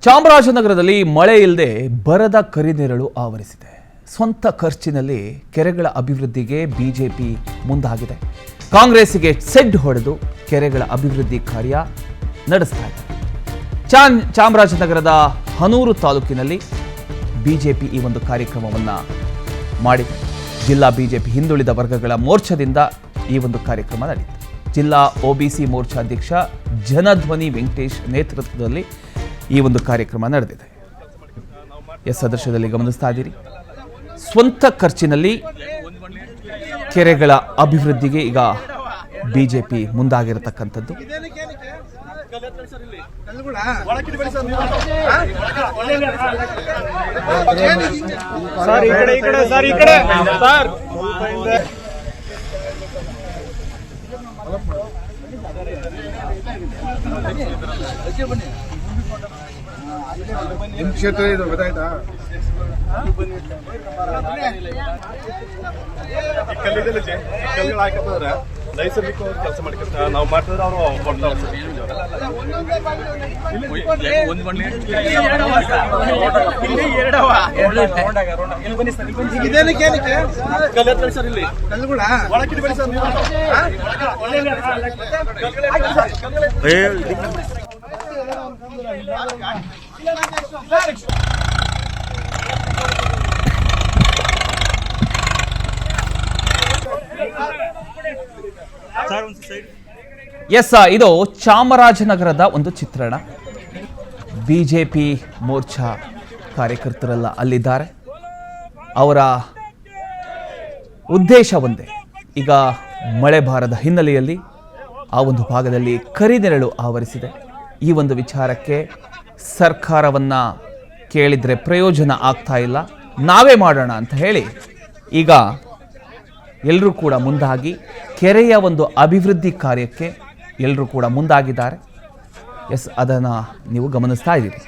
ಚಾಮರಾಜನಗರದಲ್ಲಿ ಮಳೆ ಇಲ್ಲದೆ ಬರದ ಕರಿನೆರಳು ಆವರಿಸಿದೆ. ಸ್ವಂತ ಖರ್ಚಿನಲ್ಲಿ ಕೆರೆಗಳ ಅಭಿವೃದ್ಧಿಗೆ ಬಿಜೆಪಿ ಮುಂದಾಗಿದೆ. ಕಾಂಗ್ರೆಸ್ಸಿಗೆ ಸೆಡ್ ಹೊಡೆದು ಕೆರೆಗಳ ಅಭಿವೃದ್ಧಿ ಕಾರ್ಯ ನಡೆಸ್ತಾ ಇದೆ. ಚಾಮರಾಜನಗರದ ಹನೂರು ತಾಲೂಕಿನಲ್ಲಿ ಬಿಜೆಪಿ ಈ ಒಂದು ಕಾರ್ಯಕ್ರಮವನ್ನು ಮಾಡಿದೆ. ಜಿಲ್ಲಾ ಬಿಜೆಪಿ ಹಿಂದುಳಿದ ವರ್ಗಗಳ ಮೋರ್ಚಾದಿಂದ ಈ ಒಂದು ಕಾರ್ಯಕ್ರಮ ನಡೆಯಿತು. ಜಿಲ್ಲಾ ಒಬಿಸಿ ಮೋರ್ಚಾ ಅಧ್ಯಕ್ಷ ಜನಧ್ವನಿ ವೆಂಕಟೇಶ್ ನೇತೃತ್ವದಲ್ಲಿ ಈ ಒಂದು ಕಾರ್ಯಕ್ರಮ ನಡೆದಿದೆ. ಸದಸ್ಯದಲ್ಲಿ ಗಮನಿಸ್ತಾ ಇದ್ದೀರಿ, ಸ್ವಂತ ಖರ್ಚಿನಲ್ಲಿ ಕೆರೆಗಳ ಅಭಿವೃದ್ಧಿಗೆ ಈಗ ಬಿಜೆಪಿ ಮುಂದಾಗಿರತಕ್ಕಂಥದ್ದು. ನಿಮ್ಮ ಕ್ಷೇತ್ರ ಇದು ಗೊತ್ತಾಯ್ತಾ? ಕಲ್ಲುಗಳು ಹಾಕತ್ತಂದ್ರೆ ನೈಸರ್ಗಿಕ ಕೆಲಸ ಮಾಡ್ಕೊಂತ ನಾವು ಮಾಡ್ತಿದ್ರೆ ಅವರು ಸರ್ ಇಲ್ಲಿ ಕಲ್ಲುಗಳ ಒಳಕಿಟ್ಟು ಬನ್ನಿ ಸರ್. ಇದು ಚಾಮರಾಜನಗರದ ಒಂದು ಚಿತ್ರಣ. ಬಿಜೆಪಿ ಮೋರ್ಚಾ ಕಾರ್ಯಕರ್ತರೆಲ್ಲ ಅಲ್ಲಿದ್ದಾರೆ. ಅವರ ಉದ್ದೇಶ ಒಂದೇ, ಈಗ ಮಳೆ ಬಾರದ ಹಿನ್ನೆಲೆಯಲ್ಲಿ ಆ ಒಂದು ಭಾಗದಲ್ಲಿ ಕರಿನೆರಳು ಆವರಿಸಿದೆ. ಈ ಒಂದು ವಿಚಾರಕ್ಕೆ ಸರ್ಕಾರವನ್ನು ಕೇಳಿದರೆ ಪ್ರಯೋಜನ ಆಗ್ತಾ ಇಲ್ಲ, ನಾವೇ ಮಾಡೋಣ ಅಂತ ಹೇಳಿ ಈಗ ಎಲ್ಲರೂ ಕೂಡ ಮುಂದಾಗಿ ಕೆರೆಯ ಒಂದು ಅಭಿವೃದ್ಧಿ ಕಾರ್ಯಕ್ಕೆ ಎಲ್ಲರೂ ಕೂಡ ಮುಂದಾಗಿದ್ದಾರೆ. ಅದನ್ನು ನೀವು ಗಮನಿಸ್ತಾ ಇದ್ದೀರಿ.